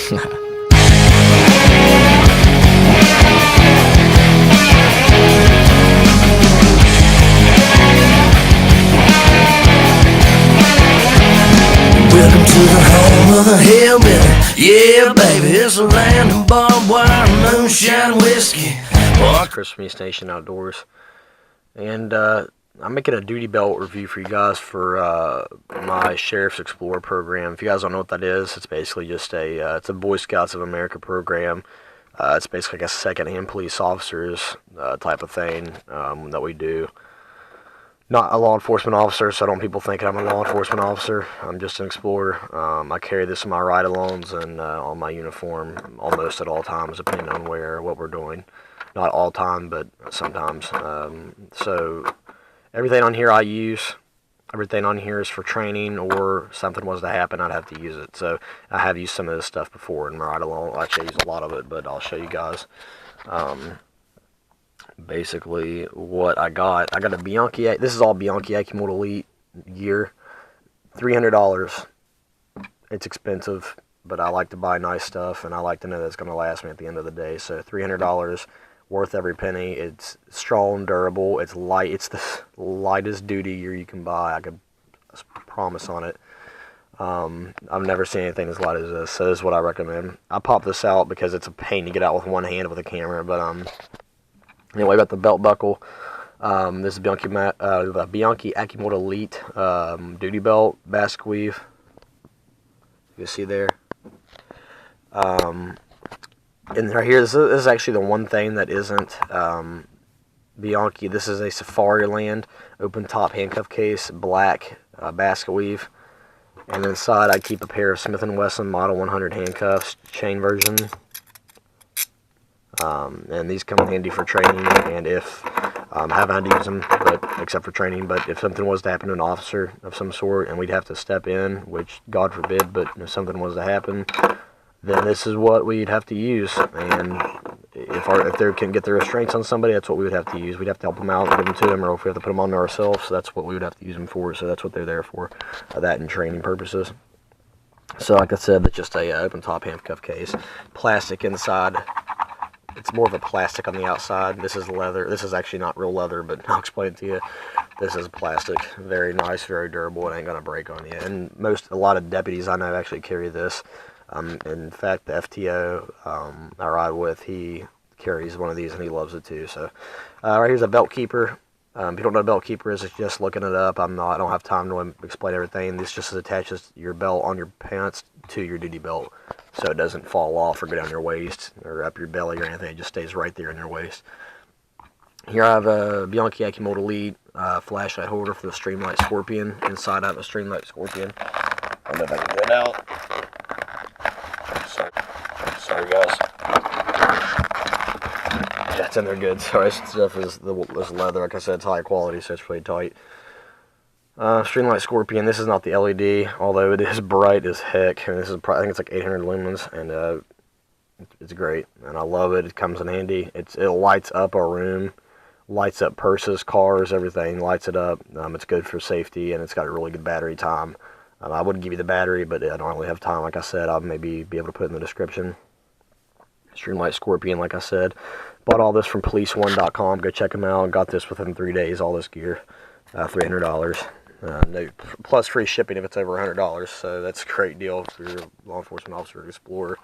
Welcome to the home of the hillbilly. Yeah, baby, it's a land of barbed wire, moonshine, whiskey. Chris from East Nation Outdoors, and I'm making a duty belt review for you guys for my Sheriff's Explorer program. If you guys don't know what that is, it's basically just it's a Boy Scouts of America program. It's basically like a second-hand police officers type of thing that we do. Not a law enforcement officer, so I don't want people thinking I'm a law enforcement officer. I'm just an explorer. I carry this in my ride-alongs and on my uniform almost at all times, depending on what we're doing. Not all time, but sometimes. So everything on here I use. Everything on here is for training, or something was to happen, I'd have to use it. So I have used some of this stuff before in my ride-along. Actually, I use a lot of it, but I'll show you guys. Basically what I got a Bianchi. This is all Bianchi AccuMold Elite gear. $300. It's expensive, but I like to buy nice stuff, and I like to know that it's going to last me at the end of the day. So $300, worth every penny. It's strong, durable. It's light. It's the lightest duty gear you can buy. I could promise on it. I've never seen anything as light as this. So this is what I recommend. I pop this out because it's a pain to get out with one hand with a camera, but anyway, I got the belt buckle. This is Bianchi AccuMold Elite duty belt, basket weave. You can see there. And right here, this is actually the one thing that isn't Bianchi. This is a Safariland open top handcuff case, black basket weave. And inside, I keep a pair of Smith & Wesson Model 100 handcuffs, chain version. And these come in handy for training, and if I haven't had to use them, but except for training. But if something was to happen to an officer of some sort, and we'd have to step in, which God forbid, but if something was to happen, then this is what we'd have to use. And if they can get the restraints on somebody, that's what we would have to use. We'd have to help them out and give them to them, or if we have to put them on ourselves, so that's what we would have to use them for. So that's what they're there for, that and training purposes. So like I said, it's just a open top handcuff case, plastic inside. It's more of a plastic on the outside. This is leather. This is actually not real leather, but I'll explain it to you. This is plastic. Very nice, very durable. It ain't gonna break on you. And a lot of deputies I know actually carry this. In fact, the FTO I ride with, he carries one of these and he loves it too. So right here's a belt keeper. If you don't know what a belt keeper is, it's just looking it up. I don't have time to explain everything. This just attaches your belt on your pants to your duty belt, so it doesn't fall off or go down your waist or up your belly or anything. It just stays right there in your waist. Here I have a Bianchi AccuMold Elite flashlight holder for the Streamlight Scorpion. Inside I have a Streamlight Scorpion. I don't know if I can get it out. Sorry guys. Yeah, it's in there good. Sorry, this stuff is this leather. Like I said, it's high quality, so it's really tight. Streamlight Scorpion. This is not the LED, although it is bright as heck. And this is I think it's like 800 lumens, and it's great, and I love it. It comes in handy. It lights up our room, lights up purses, cars, everything. Lights it up. It's good for safety, and it's got a really good battery time. I wouldn't give you the battery, but I don't really have time. Like I said, I'll maybe be able to put it in the description. Streamlight Scorpion, like I said. Bought all this from policeone.com. Go check them out. Got this within 3 days, all this gear. $300. No, plus free shipping if it's over $100. So that's a great deal for your law enforcement officer or explorer.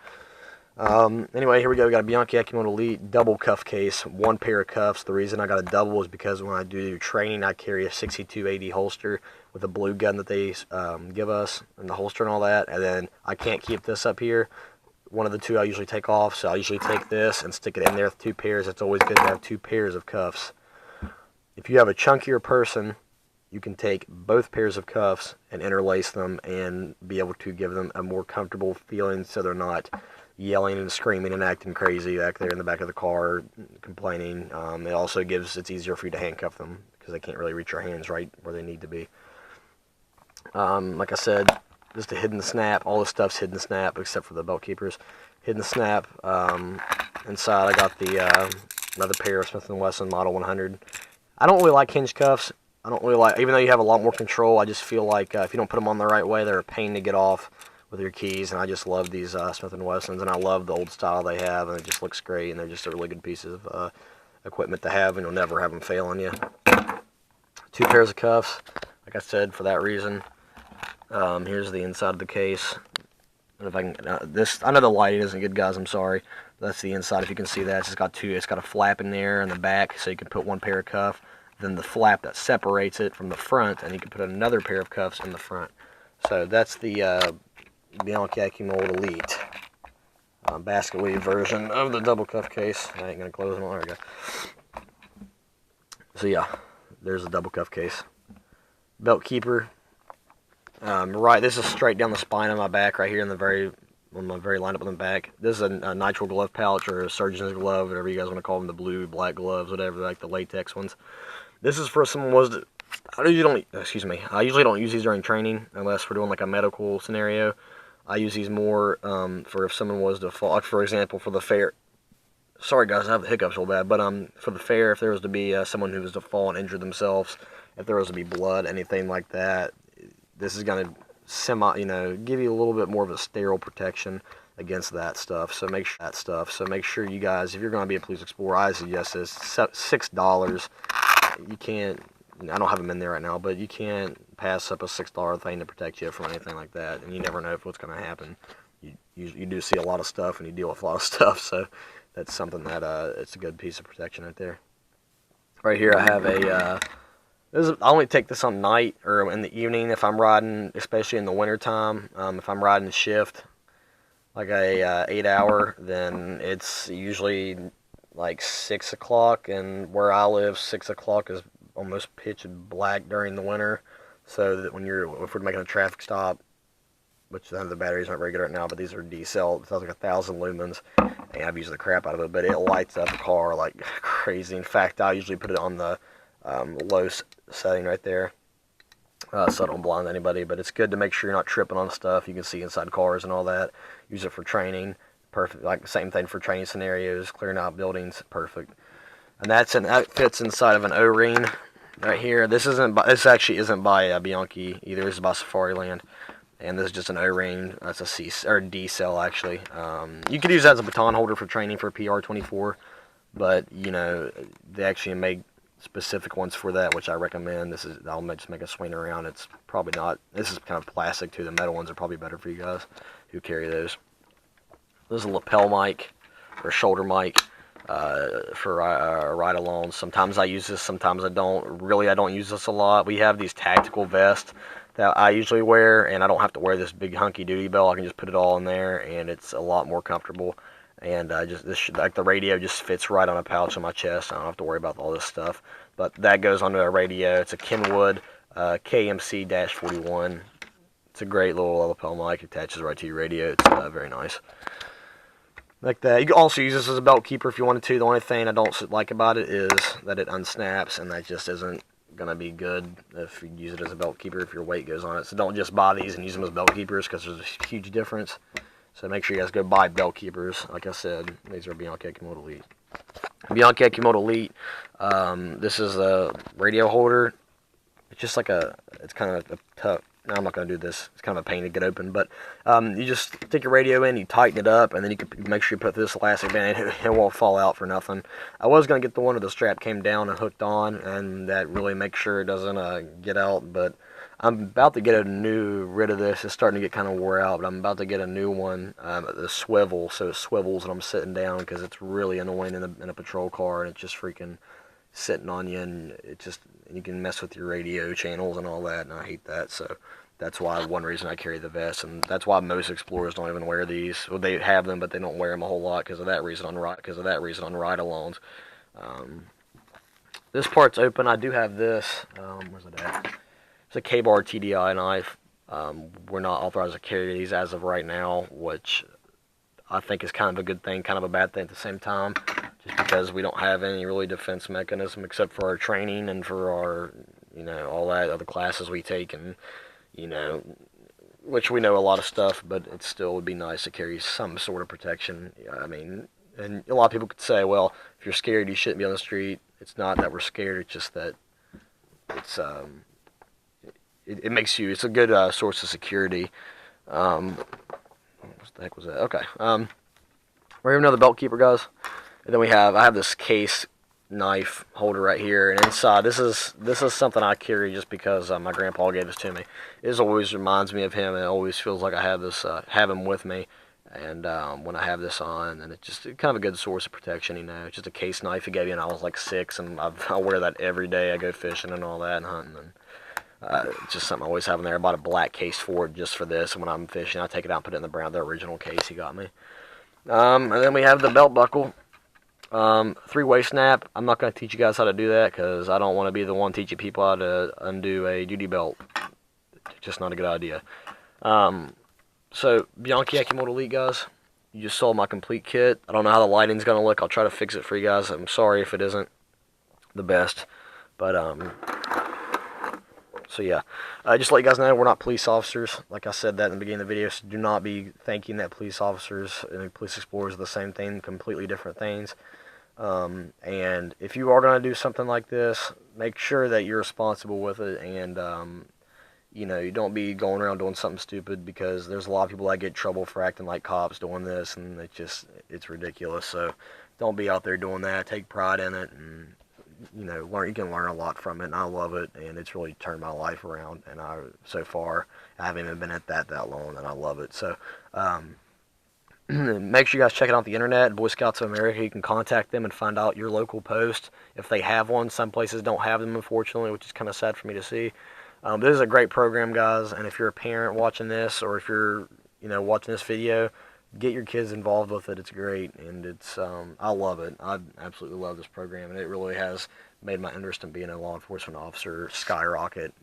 Anyway, here we go. We got a Bianchi AccuMold Elite double cuff case. One pair of cuffs. The reason I got a double is because when I do training, I carry a 6280 holster with a blue gun that they give us, and the holster and all that. And then I can't keep this up here. One of the two I usually take off, so I usually take this and stick it in there with 2 pairs. It's always good to have 2 pairs of cuffs. If you have a chunkier person, you can take both pairs of cuffs and interlace them and be able to give them a more comfortable feeling, so they're not yelling and screaming and acting crazy back there in the back of the car, complaining. It also it's easier for you to handcuff them because they can't really reach your hands right where they need to be. Like I said, just a hidden snap. All this stuff's hidden snap except for the belt keepers. Hidden snap. Inside I got the another pair of Smith & Wesson Model 100. I don't really like hinge cuffs. I don't really like, even though you have a lot more control, I just feel like if you don't put them on the right way, they're a pain to get off with your keys, and I just love these Smith & Wessons, and I love the old style they have, and it just looks great, and they're just a really good piece of equipment to have, and you'll never have them fail on you. 2 pairs of cuffs, like I said, for that reason. Here's the inside of the case. And if I can, I know the lighting isn't good, guys, I'm sorry. That's the inside, if you can see that. It's got a flap in there in the back, so you can put 1 pair of cuff. Then the flap that separates it from the front, and you can put another pair of cuffs in the front. So that's the Bianchi AccuMold Elite basket weave version of the double cuff case. I ain't gonna close them. There we go. So yeah, there's the double cuff case. Belt keeper. Right, this is straight down the spine of my back, right here on my very line up on the back. This is a nitrile glove pouch, or a surgeon's glove, whatever you guys want to call them, the blue, black gloves, whatever, like the latex ones. This is for someone was to, I usually don't use these during training unless we're doing like a medical scenario. I use these more for if someone was to fall, like for example, for the fair. Sorry guys, I have the hiccups real bad, but for the fair, if there was to be someone who was to fall and injure themselves, if there was to be blood, anything like that, this is going to give you a little bit more of a sterile protection against that stuff. So make sure you guys, if you're going to be a police explorer, I suggest this. $6. You can't, I don't have them in there right now, but you can't pass up a $6 thing to protect you from anything like that, and you never know what's going to happen. You do see a lot of stuff, and you deal with a lot of stuff, so that's something that it's a good piece of protection right there. Right here I have I only take this on night or in the evening if I'm riding, especially in the winter time. If I'm riding shift, like a 8-hour, then it's usually like 6 o'clock, and where I live, 6 o'clock is almost pitch black during the winter. So that if we're making a traffic stop, which the batteries aren't very good right now, but these are D-cell, it sounds like 1,000 lumens, and I've used the crap out of it, but it lights up the car like crazy. In fact, I usually put it on the low setting right there, so I don't blind anybody, but it's good to make sure you're not tripping on stuff you can see inside cars and all that. Use it for training, perfect, like the same thing for training scenarios, clearing out buildings, perfect. And that fits inside of an O-ring right here. This actually isn't by Bianchi either, this is by Safariland. And this is just an O-ring. That's a D-cell actually. You could use that as a baton holder for training for PR24, but they actually make specific ones for that, which I recommend. I'll just make a swing around. It's probably not. This is kind of plastic too. The metal ones are probably better for you guys who carry those. This is a lapel mic or shoulder mic for ride-alongs. Sometimes I use this, sometimes I don't. Really, I don't use this a lot. We have these tactical vests that I usually wear, and I don't have to wear this big hunky duty belt. I can just put it all in there, and it's a lot more comfortable. And like the radio just fits right on a pouch on my chest. I don't have to worry about all this stuff. But that goes onto a radio. It's a Kenwood KMC-41. It's a great little lapel mic. It attaches right to your radio. It's very nice. Like that. You can also use this as a belt keeper if you wanted to. The only thing I don't like about it is that it unsnaps, and that just isn't gonna be good if you use it as a belt keeper if your weight goes on it. So don't just buy these and use them as belt keepers, because there's a huge difference. So make sure you guys go buy belt keepers. Like I said, these are Bianchi AccuMold Elite. Bianchi AccuMold Elite. This is a radio holder. It's just like it's kind of a tough. No, I'm not going to do this. It's kind of a pain to get open, but you just stick your radio in, you tighten it up, and then you can make sure you put this elastic band in. It won't fall out for nothing. I was going to get the one where the strap came down and hooked on, and that really makes sure it doesn't get out, but I'm about to get rid of this. It's starting to get kind of wore out, but I'm about to get a new one, the swivel, so it swivels when I'm sitting down, because it's really annoying in a patrol car, and it's just freaking sitting on you, and you can mess with your radio channels and all that, and I hate that. So that's one reason I carry the vest, and that's why most explorers don't even wear these. Well, they have them, but they don't wear them a whole lot because of that reason on ride-alongs. This part's open. I do have this. Where's it at? It's a K-Bar TDI knife. We're not authorized to carry these as of right now, which I think is kind of a good thing, kind of a bad thing at the same time, just because we don't have any really defense mechanism except for our training and for our, all that other classes we take, and, which we know a lot of stuff, but it still would be nice to carry some sort of protection. I mean, and a lot of people could say, well, if you're scared, you shouldn't be on the street. It's not that we're scared, it's just that it's, it makes you, it's a good source of security. What the heck was that? Okay. We have another belt keeper, guys. And then I have this case knife holder right here, and inside this is something I carry just because my grandpa gave this to me. It always reminds me of him, and it always feels like I have this have him with me. And when I have this on, and it's just kind of a good source of protection, you know. It's just a case knife he gave me when I was like 6, and I wear that every day. I go fishing and all that and hunting, and it's just something I always have in there. I bought a black case for it just for this, and when I'm fishing, I take it out and put it in the original case he got me. And then we have the belt buckle. 3-way snap. I'm not going to teach you guys how to do that because I don't want to be the one teaching people how to undo a duty belt. Just not a good idea. So, Bianchi Akimoto Elite, guys. You just saw my complete kit. I don't know how the lighting's going to look. I'll try to fix it for you guys. I'm sorry if it isn't the best. But, so yeah. Just to let you guys know, we're not police officers. Like I said that in the beginning of the video, so do not be thinking that police officers and police explorers are the same thing. Completely different things. And if you are going to do something like this, make sure that you're responsible with it, and you know, you don't be going around doing something stupid, because there's a lot of people that get in trouble for acting like cops doing this, and it's ridiculous. So don't be out there doing that. Take pride in it, and you know, you can learn a lot from it, and I love it, and it's really turned my life around. And so far I haven't even been at that long, and I love it. So make sure you guys check it out on the internet. Boy Scouts of America, you can contact them and find out your local post if they have one. Some places don't have them, unfortunately, which is kind of sad for me to see. This is a great program, guys, and if you're a parent watching this, or if you're, you know, watching this video, get your kids involved with it. It's great, and it's I love it. I absolutely love this program, and it really has made my interest in being a law enforcement officer skyrocket.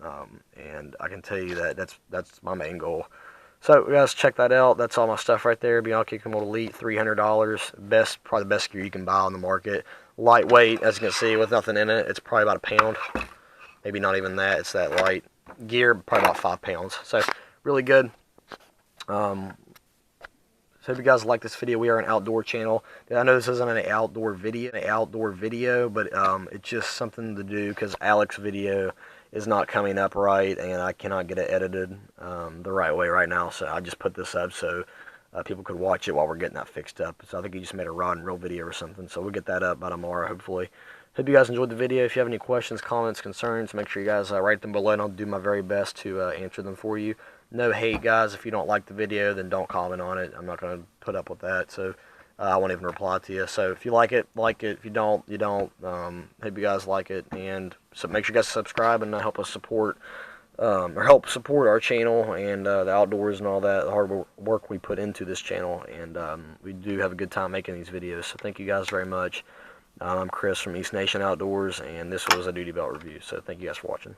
And I can tell you that that's my main goal. So, guys, check that out. That's all my stuff right there. Bianchi Akimoto Elite, $300. Probably the best gear you can buy on the market. Lightweight, as you can see, with nothing in it. It's probably about a pound. Maybe not even that. It's that light. Gear, probably about 5 pounds. So, really good. So, if you guys like this video, we are an outdoor channel. I know this isn't an outdoor video, but it's just something to do because Alex's video is not coming up right, and I cannot get it edited the right way right now, so I just put this up so people could watch it while we're getting that fixed up. So I think he just made a rod and reel video or something, so we'll get that up by tomorrow, hopefully. Hope you guys enjoyed the video. If you have any questions, comments, concerns, make sure you guys write them below, and I'll do my very best to answer them for you. No hate, guys. If you don't like the video, then don't comment on it. I'm not going to put up with that, so I won't even reply to you. So if you like it, like it. If you don't, you don't. Hope you guys like it, and so make sure you guys subscribe and help us support, or help support our channel and the outdoors and all that, the hard work we put into this channel. And we do have a good time making these videos. So thank you guys very much. I'm Chris from East Nation Outdoors, and this was a duty belt review. So thank you guys for watching.